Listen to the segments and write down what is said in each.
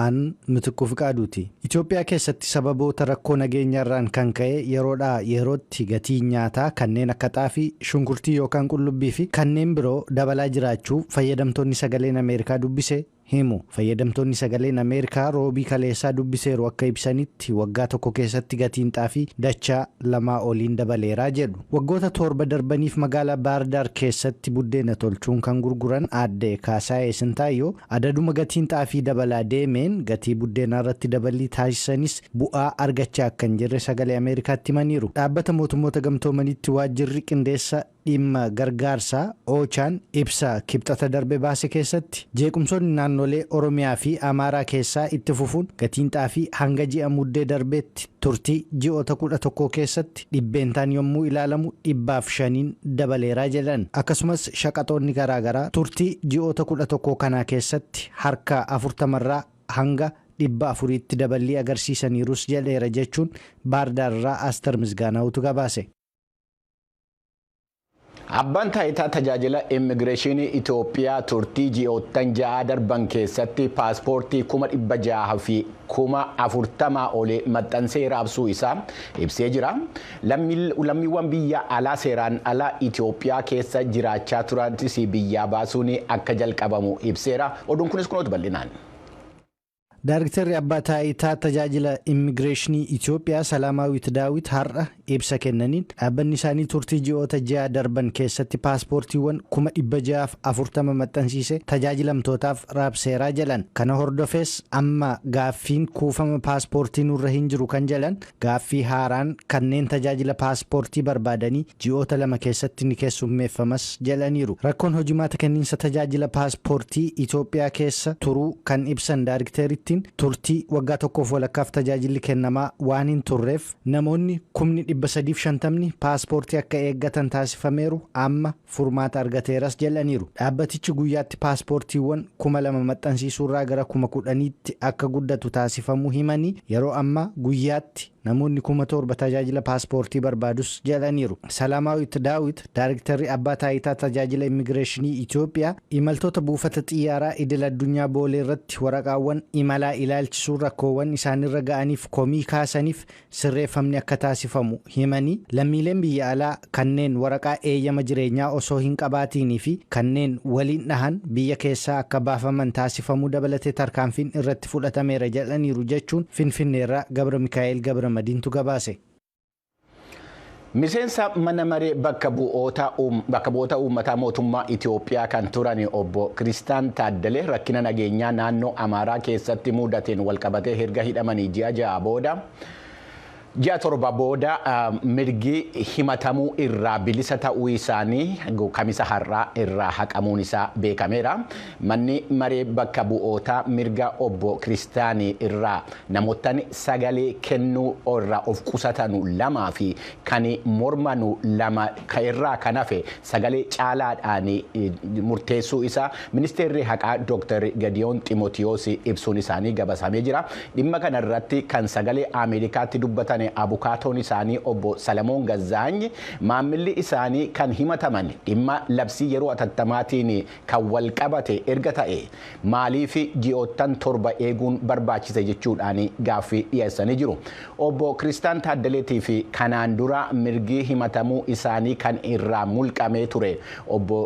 aan Mitikuu Fiqaaduuti. Itoophiyaa keessatti sababoota rakkoo nageenyaarraan kan ka'e yeroodhaa yerootti gatiin nyaataa kanneen akka xaafii, shunkurtii yookaan qullubbii fi kanneen biroo dabalaa jiraachuu fayyadamtoonni sagaleen Ameerikaa dubbise himu. Fayyadamtoonni sagaleen Ameerikaa roobii kaleessaa dubbiseeru akka ibsanitti waggaa tokko keessatti gatiin xaafii dachaa 2 oliin dabaleeraa jedhu. Waggoota 7 darbaniif magaalaa Baardaar keessatti buddeena tolchuun kan gurguran aadde Kaasaayee Sintaayyoo adaduma gatiin xaafii dabalaa deemeen gatii buddeenaa irratti dabalii taasisanis bu'aa argachaa akka hin jirre sagalee Ameerikaatti himaniiru. Dhaabbata mootummoota gamtoomanitti waajjirri qindeessa dhimma gargaarsaa Oochaan ibsa kibxata darbe baase keessatti jeequmsoonni naannolee Oromiyaa fi Amaaraa keessaa itti fufuun gatiin xaafii hanga ji'a muddee darbeetti turtii ji'oota 11 keessatti dhibbeentaan yommuu ilaalamu 500 dabaleeraa jedhan. Akkasumas shaqaxoonni garaagaraa turtii ji'oota 11 kanaa keessatti harka 40 irraa hanga 400tti daballii agarsiisaniirus jedheera jechuun Baardaarraa Aastar Misgaanaawutu gabaase. Abbaan taayitaa tajaajila immigireeshinii Itoophiyaa turtii ji'oottan 6 darban keessatti paaspoortii 600 fi 40,000 olii maxxansee raabsuu isaa ibsee jira. Lammiiwwan biyya alaa seeraan alaa Itoophiyaa keessa jiraachaa turanis biyyaa baasuun akka jalqabamu ibseera. Oduun kunis kunuutu bal'inaan. Daayiriktarri abbaa taayitaa tajaajila immigireeshinii Itoophiyaa Salaamaawit Daawit har'a ibsa kennaniin dhaabbanni isaanii turtii ji'oota 6 darban keessatti paaspoortiiwwan 640 maxxansiise tajaajilamtootaaf raabseeraa jedhan. Kana hordofees amma gaaffiin kuufama paaspoortii nurra hin jiru kan jedhan gaaffii haaraan kanneen tajaajila paaspoortii barbaadanii ji'oota 2 keessatti ni keessummeeffamas jedhaniiru. Rakkoon hojimaata kenniinsa tajaajila paaspoortii Itoophiyaa keessa turuu kan ibsan daayirikteritti turtii waggaa tokkoof walakkaaf tajaajilli kennamaa waan hin turreef namoonni 350 paaspoortii akka eeggatan taasifameeru amma furmaata argateeras jedhaniiru. Dhaabbatichi guyyaatti paaspoortiiwwan 2,000 maxxansiisuurraa gara 10,000tti akka guddatu taasifamuu himanii yeroo amma guyyaatti namoonni 7,000 tajaajila paaspoortii barbaadus jedhaniiru. Salaamaawit Daawit daayiriktarri abbaa taayitaa tajaajila immigireeshinii Itoophiyaa imaltoota buufata xiyyaaraa idil addunyaa boolee irratti waraqaawwan imalaa ilaalchisuu rakkoowwan isaanirra ga'aniif komii kaasaniif sirreeffamni akka taasifamu himanii lammiileen biyya alaa kanneen waraqaa eeyyama jireenyaa osoo hin qabaatinii fi kanneen waliin dhahan biyya keessaa akka baafaman taasifamuu dabalatee tarkaanfiin irratti fudhatameera jedhaniiru jechuun Finfinneerraa Gabra Mikaa'el Gabra Madiintu gabaase. Miseensa mana maree bakka bu'oota uummataa mootummaa Itoophiyaa kan turan obbo Kiristaan Taaddalee rakkina nageenyaa naannoo Amaaraa keessatti mudateen walqabatee erga hidhamanii ji'a 6 booda ji'a 7 booda mirgi himatamuu irraa bilisa ta'uu isaanii kamisa har'aa irraa haqamuun isaa beekameera. Manni maree bakka bu'oota mirga obbo Kiristaanii irraa namootni sagalee kennuu irraa of qusatanu 2 fi kan mormanu 2 irraa kan hafe sagalee caalaadhaan murteessuu isaa ministeerri haqaa Dr. Gadiyoon Ximootiyoos ibsuun isaanii gabasamee jira. Dhimma kana irratti kan sagalee Ameerikaatti dubbatan abukaatoon isaanii obbo Salamoon Gazzaany maamilli isaanii kan himataman dhimma labsii yeroo atattamaatiin kan wal qabate erga ta'e maaliif ji'oottan 7 eeguun barbaachise jechuudhaan gaaffii dhiyeessanii jiru. Obbo Kiristaan Taaddaleetii fi kanaan dura mirgi himatamuu isaanii kan irraa mulqamee ture obbo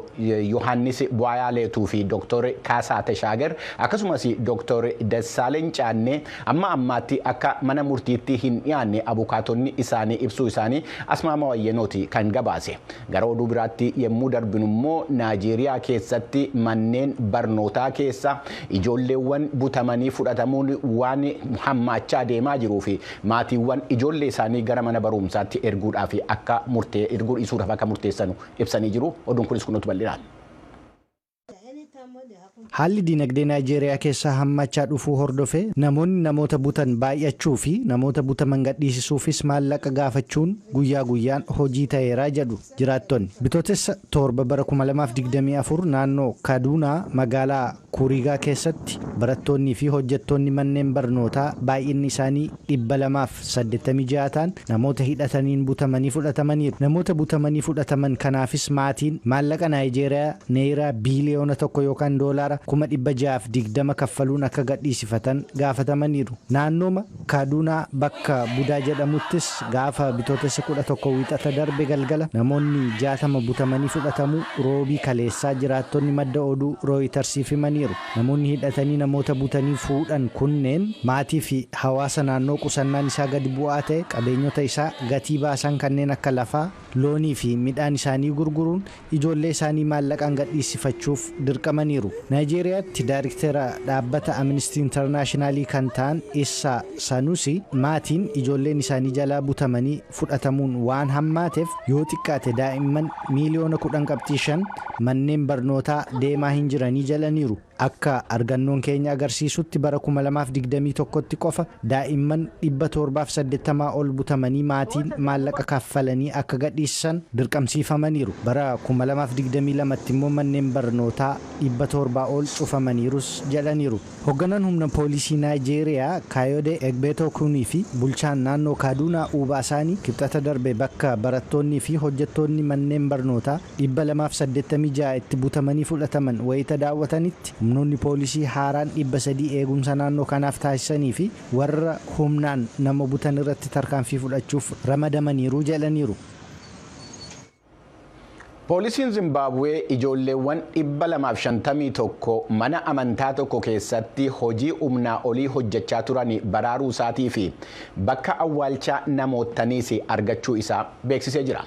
Yohaannis Bu'aaleetuu fi Dr. Kaasaa Tashaagar akkasumas Dr. Dassaaleny Caannee amma ammaatti akka mana murtiitti hin dhiyaanne abukaatonni isaanii ibsuu isaanii Asmaamaa Wayyenooti kan gabaase. Gara oduu biraatti yemmuu darbinu immoo Naajeeriyaa keessatti manneen barnootaa keessa ijoolleewwan butamanii fudhatamuun waan hammaachaa deemaa jiruu fi maatiiwwan ijoollee isaanii gara mana barumsaatti erguudhaaf akka erguu dhiisuudhaaf akka murteessanu ibsanii jiru. Oduun kunis kunuutu bal'inaan. Haalli dinagdee Naajeeriyaa keessaa hammachaa dhufuu hordofee namoonni namoota butan baay'achuu fi namoota butaman gadhiisisuufis maallaqa gaafachuun guyyaa guyyaan hojii ta'eeraa jedhu jiraattonni. Bitootessa 7 bara 2024 naannoo Kaduunaa magaalaa Kuriigaa keessatti barattoonnii fi hojjettoonni manneen barnootaa baay'inni isaanii 286 ta'an namoota hidhataniin butamanii fudhatamaniiru. Namoota butamanii fudhataman kanaafis maatiin maallaqa Naajeeriyaa neeraa biiliyoona 1 yookaan $1 doolaara 620 kaffaluun akka gadhiisifatan gaafatamaniiru. Naannooma Kaaduunaa bakka Budaa jedhamuttis gaafa bitootessa 11 wiixata darbe galgala namoonni 60 butamanii fudhatamuu roobii kaleessaa jiraattonni madda oduu Rooyitersiif himaniiru. Namoonni hidhatanii namoota butanii fuudhan kunneen maatii fi hawaasa naannoo qusannaan isaa gadi bu'aa ta'e qabeenyota isaa gatii baasan kanneen akka lafaa, loonii fi midhaan isaanii gurguruun ijoollee isaanii maallaqaan gadhiisifachuuf dirqamaniiru. Naayijeeriyaatti daayirktera dhaabbata Amnesty International kan ta'an Issa Sanusi maatiin ijoolleen isaanii jalaa butamanii fudhatamuun waan hammaateef yoo xiqqaate daa'imman miliyoona 10.5 manneen barnootaa deemaa hin jiranii jalaniiru. Akka argannoon keenya agarsiisutti bara 2021tti qofa daa'imman 780 ol butamanii maatiin maallaqa kaffalanii akka gadhiisan dirqamsiifamaniiru. Bara 2022tti immoo manneen barnootaa 700 ol cufamaniirus jedhaniiru. Hoogganaan humna poolisii Naayijeeriyaa Kaayode Egbetokunii fi bulchaan naannoo Kaaduunaa Uubaasaanii kibxata darbe bakka barattoonnii fi hojjettoonni manneen barnootaa 286 itti butamanii fudhataman wayita daawwatanitti humnoonni poolisii haaraan 300 eegumsa naannoo kanaaf taasisanii fi warra humnaan nama butan irratti tarkaanfii fudhachuuf ramadamaniiru jedhaniiru. Poolisiin Zimbaabuwee ijoolleewwan 251 mana amantaa tokko keessatti hojii humnaa olii hojjechaa turan baraaruu isaatii fi bakka awwaalchaa namootaniis argachuu isaa beeksisee jira.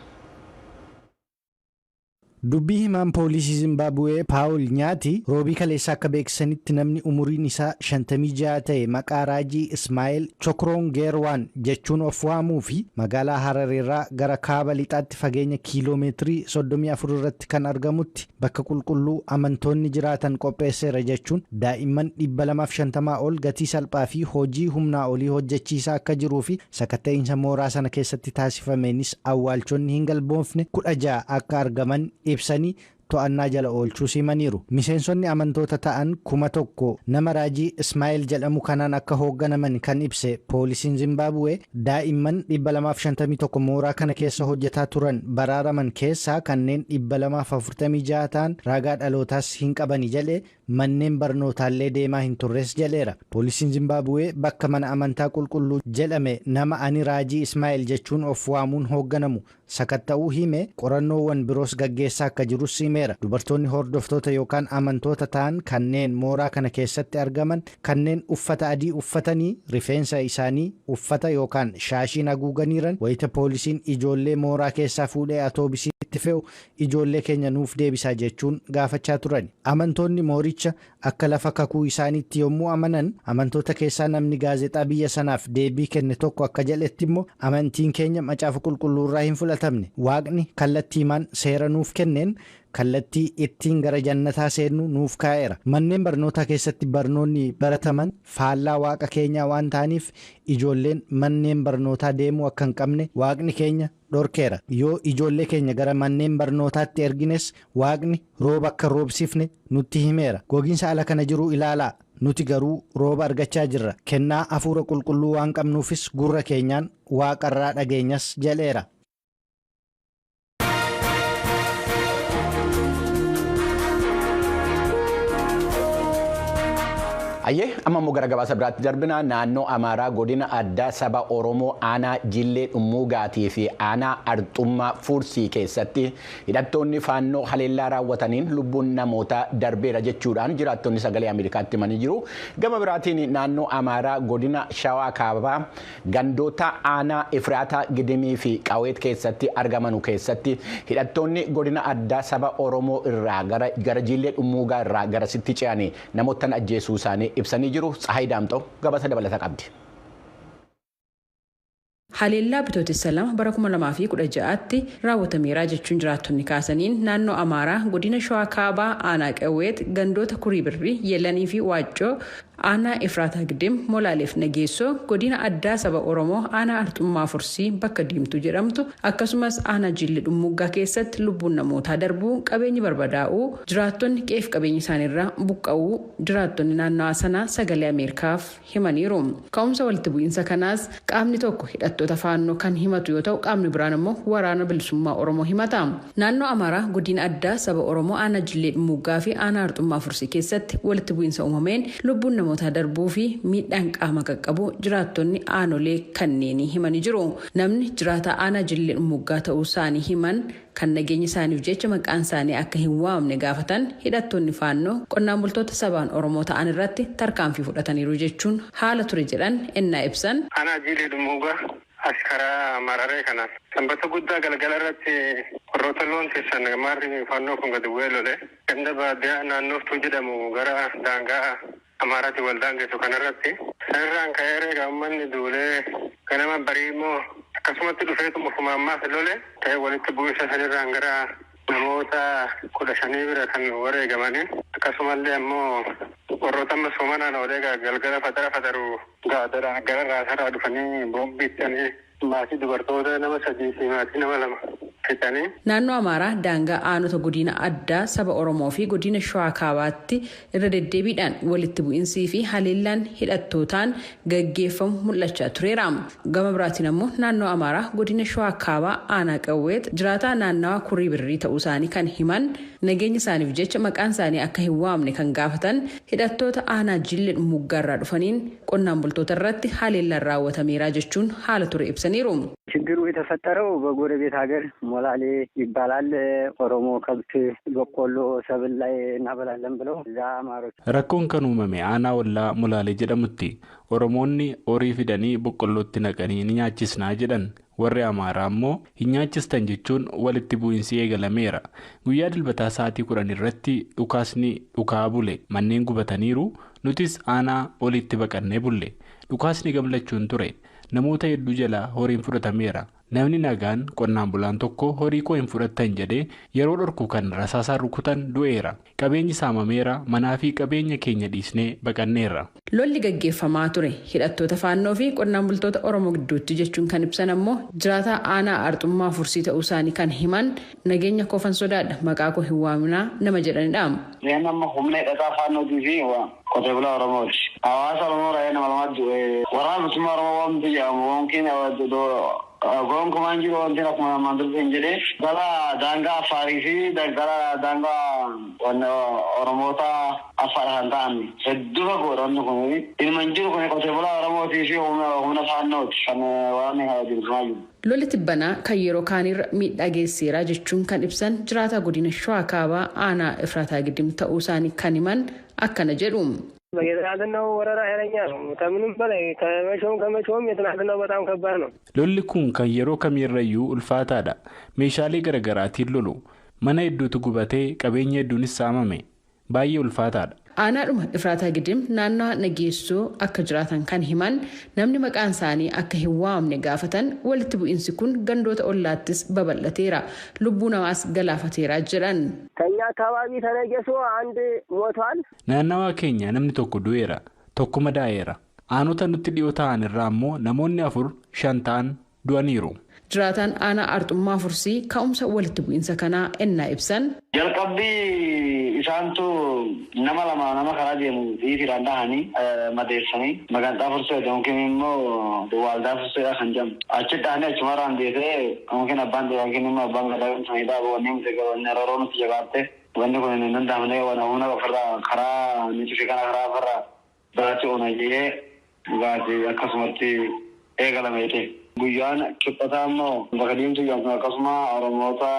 Dubbii himaan poolisii Zimbaabuwee Paawul Nyaati roobii kaleessaa akka beeksisanitti namni umuriin isaa 56 ta'e maqaa Raajii Ismaa'eel Chokrongeerwaan jechuun of waamuu fi magaalaa Harareerraa gara kaaba lixaatti fageenya kiiloomeetirii 34 irratti kan argamutti bakka qulqulluu amantoonni jiraatan qopheesseera jechuun daa'imman 250 ol gatii salphaa fi hojii humnaa olii hojjechiisaa akka jiruu fi sakatta'insa mooraa sana keessatti taasifameenis awwaalchonni hin galboofne 16 akka argaman ibsanii to'annaa jala oolchuu simaniiru. Miseensonni amantoota ta'an 1,000 nama Raajii Ismaa'eel jedhamu kanaan akka hoogganaman kan ibse poolisiin Zimbaabuwee daa'imman 251 mooraa kana keessa hojjetaa turan baraaraman keessaa kanneen 246 ta'an ragaa dhalootaas hin qabani jedhee manneen barnootaallee deemaa hin turres jedheera. Poolisiin Zimbaabuwee bakka mana amantaa qulqulluu jedhame nama ani Raajii Ismaa'eel jechuun of waamuun hoogganamu sakatta'uu hime qorannoowwan biroos gaggeessaa akka jirus himeera. Dubartoonni hordoftoota yookaan amantoota ta'an kanneen mooraa kana keessatti argaman kanneen uffata adii uffatanii rifeensa isaanii uffata yookaan shaashiin haguuganiiran wayita poolisiin ijoollee mooraa keessaa fuudhee atoobisiitti fe'u ijoollee keenya nuuf deebisaa jechuun gaafachaa turan. Amantoonni mooricha akka lafa kakuu isaaniitti yommuu amanan amantoota keessaa namni gaazexaa biyya sanaaf deebii kenne tokko akka jedhetti immoo amantiin keenya macaafa qulqulluurraa hin fudhatamne. Waaqni kallattiimaan seera nuuf kenneen kallattii ittiin gara jannataa seennu nuuf kaa'eera. Manneen barnootaa keessatti barnoonni barataman faallaa waaqa keenyaa waan ta'aniif ijoolleen manneen barnootaa deemuu akka hin qabne waaqni keenya dhorkeera. Yoo ijoollee keenya gara manneen barnootaatti ergines waaqni rooba akka roobsifne nutti himeera. Gogiinsa ala kana jiru ilaalaa. Nuti garuu rooba argachaa jirra. Kennaa hafuura qulqulluu waan qabnuufis gurra keenyaan waaqarraa dhageenyas jedheera. Ayyee amma immoo gara gabaasa biraatti darbina. Naannoo Amaaraa godina addaa saba Oromoo aanaa Jillee Dhummuugaatii fi aanaa Arxummaa Fuursii keessatti hidhattoonni faannoo haleellaa raawwataniin lubbuun namootaa darbeera jechuudhaan jiraattonni sagalee Ameerikaatti himanii jiru. Gama biraatiin naannoo Amaaraa godina Shawaa Kaabaa gandoota aanaa Efraataa Gidimii fi Qaweet keessatti argamanu keessatti hidhattoonni godina addaa saba Oromoo irraa gara Jillee Dhummuugaa irraa gara sitti ce'anii namoota ajjeesuu isaanii ibsanii jiru. Tsahaay Daamxoo gabaasa dabalataa qabdi. Haleellaa bitootessa 2 bara 2016tti raawwatameera jechuun jiraattonni kaasaniin naannoo Amaaraa godina Shawaa Kaabaa aanaa Qaweet gandoota Kurii Birrii Yeelanii fi Waaccoo aanaa Efraataa Gidim Molaaleef Nageessoo godina addaa saba Oromoo aanaa Arxummaa Fursii bakka Diimtuu jedhamtu akkasumas aanaa Jilli Dhummuggaa keessatti lubbuun namootaa darbuu qabeenyi barbadaa'uu jiraattonni qeef qabeenyi isaaniirraa buqqa'uu jiraattonni naannawaa sanaa sagalee Ameerikaaf himaniiru. Ka'umsa walitti bu'iinsa kanaas qaamni tokko hidhattoota faannoo kan himatu yoo ta'u qaamni biraan immoo waraana bilisummaa Oromoo himata. Naannoo Amaaraa godina addaa saba Oromoo aanaa Jillee Dhummuggaa fi aanaa Arxummaa Fursii keessatti walitti bu'iinsa uumameen lubbuun namootaa darbuu fi miidhaan qaama qaqqabu jiraattonni aanolee kanneenii himanii jiru. Namni jiraataa aanaa Jillee Dhummuggaa ta'uu isaanii himan kan nageenya isaaniif jecha maqaan isaanii akka hin waamne gaafatan hidhattoonni faannoo qonnaan bultoota sabaan Oromoo ta'an irratti tarkaanfii fudhataniiru jechuun haala ture jedhan ennaa ibsan. Aanaa Jillee Dhummuggaa as karaa Mararee kanaan sanbata guddaa galgala irratti warroota loon teessan maarri faannoo kun gadi bu'ee lole ganda baadiyyaa naannooftuu jedhamu gara daangaa Amaaraatti wal daangessu kanarratti sanirraan ka'ee reega uummanni duulee ganama barii immoo akkasumatti dhufeetu mufumaammaas lole ta'ee walitti bu'insa sanirraan gara namoota 15 bira kan wareegamanii akkasumallee ammoo warroota amma soomanaan olee galgala fataru gaadara gara raasaraa dhufanii boombiittanii maatii dubartoota nama 3 fi maatii nama 2 fixanii. Naannoo Amaaraa daangaa aanota godina addaa saba Oromoo fi godina Shawaa Kaabaatti irra deddeebiidhaan walitti bu'iinsii fi haleellaan hidhattootaan gaggeeffamu mul'achaa tureera. Gama biraatiin ammoo naannoo Amaaraa godina Shawaa Kaabaa aanaa Qawweet jiraataa naannawaa Kurii Birrii ta'uu isaanii kan himan nageenya isaaniif jecha maqaan isaanii akka hin waamne kan gaafatan hidhattoota aanaa Jillee Dhummuggaarraa dhufaniin qonnaan bultoota irratti haleellaan raawwatameera jechuun haala ture ibsaniiru. ችግሩ የተፈጠረው በጎረቤት ሀገር ሞላሌ ይባላል። ኦሮሞ ከብት በቆሎ ሰብል ላይ እናበላለን ብለው እዛ አማሮች rakkoon kan uumame aanaa ollaa Molaalee jedhamutti Oromoonni horii fidanii boqqollootti naqanii ni nyaachisnaa jedhan. Warri Amaaraa ammoo hin nyaachistan jechuun walitti bu'iinsi eegalameera. Guyyaa dilbataa sa'aatii 10 irratti dhukaasni dhukaa bule manneen gubataniiru nutis aanaa olitti baqannee bulle. Dhukaasni gamlachuun ture. Namoota hedduu jalaa horiin fudhatameera. Namni nagaan qonnaan bulaan tokko horii koo hin fudhattan jedhee yeroo dhorku kan rasaasaan rukutan du'eera. Qabeenyi saamameera. Manaa fi qabeenya keenya dhiisnee baqanneerra. Lolli gaggeeffamaa ture hidhattoota faannoo fi qonnaan bultoota Oromoo gidduutti jechuun kan ibsan ammoo jiraataa aanaa Arxummaa Fursii ta'uu isaanii kan himan nageenya koofan sodaadha maqaa koo hin waaminaa nama jedhanidha. nama humna hidhataa faannootii fi qotee bulaa Oromooti. Hawaasa Oromoo raayyaa nama lamatti waraana bilisummaa Oromoo waan jedhamu wankiin gonkumaan jiru wanti akkuma mandurtiin jedhee gala daangaa Affaarii fi gala daangaa Oromoota Affaar kan ta'an hedduu fagoodha wanti kun. Ilman jiru kun qotee bulaa Oromootii fi humna faannooti kan waan bilisummaa jiru. Lolli tibbanaa kan yeroo kaanirra miidhaa geessiseera jechuun kan ibsan jiraataa godina Shawaa Kaabaa aanaa Efraataa Gidim ta'uu isaanii kan himan akkana jedhu. በየትናንትናው ወረራ ኃይለኛ ነው። ከምንም በላይ ከመቼውም የትናንትናው በጣም ከባድ ነው። Lolli kun kan yeroo kamiirrayyuu ulfaataadha. Meeshaalee garaagaraatiin lolu. Mana hedduutu gubatee qabeenya hedduunis saamame. Baay'ee ulfaataadha. Aanaadhuma Efraataa Gidim naannoo Nageessoo akka jiraatan kan himan namni maqaan isaanii akka hin waamne gaafatan walitti bu'iinsi kun gandoota ollaattis babal'ateera. Lubbuu namaas galaafateera jedhan. ከኛ አካባቢ ተነገሶ አንድ ሞቷል። Naannawaa keenya namni tokko du'eera. Tokko madaa'eera. Aanota nutti dhiyoo ta'an irraa ammoo namoonni 4-5 ta'an du'aniiru. Jiraataan aanaa Arxummaa Fursii ka'umsa walitti bu'iinsa kanaa ennaa ibsan. jalqabbii isaantu nama lama nama karaa deemu dhiitiidhaan dhahanii madeessanii Magantaa Fursee yookiin immoo Waaldaa Furseedha kan jedhamu. Achi dhahanii achumarraan deetee yookiin abbaan yookiin immoo abbaan gadaa sanidhaa wanni miti wanni yeroo nuti jabaatte wanni kun hin danda'amne humna ofirraa karaa nuti fi kana karaa ofirraa biraatti oonayyee dhugaatii akkasumatti eegalameete. Guyyaan kibxataa immoo bakka diimtuu yookiin akkasuma Oromoota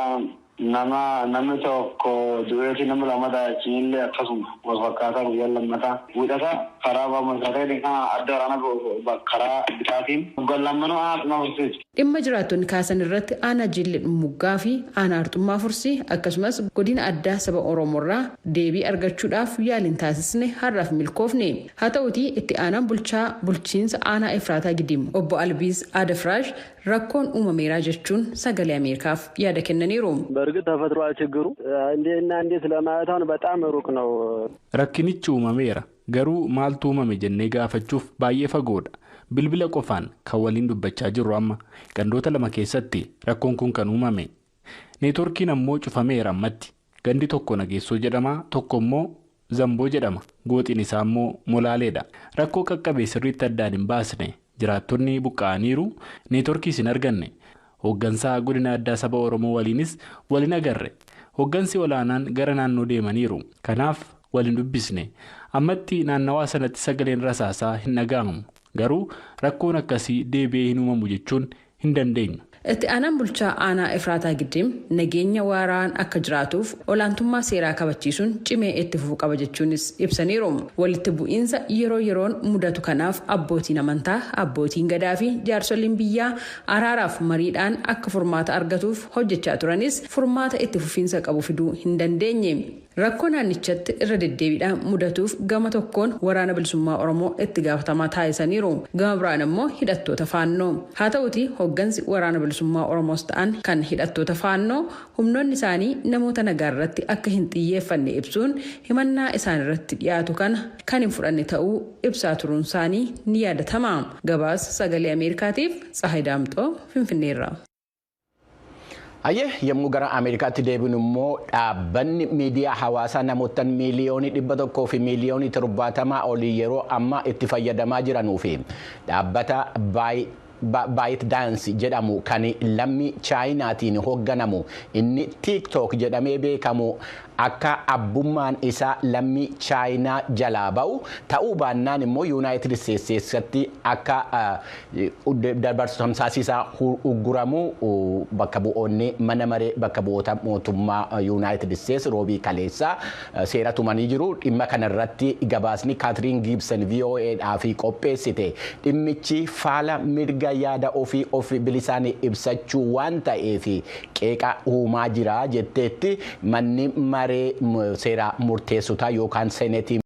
namni tokko du'eetii namni lama daa'achiillee akkasuma walfakkaataa guyyaan lammataa buudhata karaa baamasaatee adda waraana karaa bitaatiin lammanuu aanaa Fursiiti. Dhimma jiraattonni kaasan irratti aanaa Jillee Dhummuggaa fi aanaa Arxummaa Fursii akkasumas godina addaa saba Oromoorraa deebii argachuudhaaf yaaliin taasisne har'aaf milkoofne. Haa ta'utii itti aanaan bulchiinsa aanaa Efraataa Gidim obbo Albiis Adafraash rakkoon uumameera jechuun sagalee Ameerikaaf yaada kennaniiru. በእርግጥ ተፈጥሯል ችግሩ እንዴት ለማለት አሁን በጣም ሩቅ ነው። Rakkinichi uumameera. garuu maaltu uumame jennee gaafachuuf baay'ee fagoodha. Bilbila qofaan kan waliin dubbachaa jirru amma gandoota 2 keessatti rakkoon kun kan uumame. Neetworkiin ammoo cufameera ammatti. Gandi tokko Nageessoo jedhama, tokko immoo Zamboo jedhama. Gooxiin isaa immoo Molaaleedha. Rakkoo qaqqabee sirriitti addaan hin baasne. Jiraattonni buqqa'aniiru, neetworkiis hin arganne. Hooggansaa godina addaa saba Oromoo waliinis waliin agarre. Hooggansi olaanaan gara naannoo deemaniiru. Kanaaf waliin dubbisne. Ammatti naannawaa sanatti sagaleen rasaasaa hin dhaga'amu. Garuu rakkoon akkasii deebi'ee hin uumamu jechuun hin dandeenyu. Itti aanaan bulchaa aanaa Efraataa Giddim nageenya waaraan akka jiraatuuf olaantummaa seeraa kabachiisuun cimee itti fufuu qaba jechuunis ibsaniiru. Walitti bu'iinsa yeroo yeroon mudatu kanaaf abbootiin amantaa, abbootiin gadaa fi jaarsoliin biyyaa araaraaf mariidhaan akka furmaata argatuuf hojjechaa turanis furmaata itti fufiinsa qabu fiduu hin dandeenye. Rakkoo naannichatti irra deddeebiidhaan mudatuuf gama tokkoon waraana bilisummaa Oromoo itti gaafatamaa taasisaniiru. Gama biraan immoo hidhattoota faannoo. Haa ta'uutii hooggansi waraana bilisummaa Oromoos ta'an kan hidhattoota faannoo humnoonni isaanii namoota nagaa irratti akka hin xiyyeeffanne ibsuun himannaa isaan irratti dhiyaatu kana kan hin fudhanne ta'uu ibsaa turuun isaanii ni yaadatama. Gabaasa sagalee Ameerikaatiif Tsahayi Daamxoo Finfinneerra. Yommuu gara Ameerikaatti deebinu immoo dhaabbanni miidiyaa hawaasaa namoota miiliyoonii 100 fi miiliyoonii 70 olii yeroo ammaa itti fayyadamaa jiranuu fi dhaabbata ByteDance jedhamu kan lammii chaayinaatiin hoogganamu inni TikTok jedhamee beekamu akka abbummaan isaa lammii chaayinaa jalaa ba'u ta'uu baannaan immoo Yuunaayitid Isteetsitti akka dabarsamsaasisaa ugguramu bakka bu'oonni mana maree bakka bu'oota mootummaa Yuunaayitid Isteets roobii kaleessaa seera tumanii jiru. Dhimma kanarratti gabaasni Kaatiriin Giibsan VOAdhaaf qopheessite dhimmichi faala mirga yaada ofii of bilisaan ibsachuu waan ta'eef qeeqa uumaa jira jetteetti manni maree seera murteessotaa yookaan senetii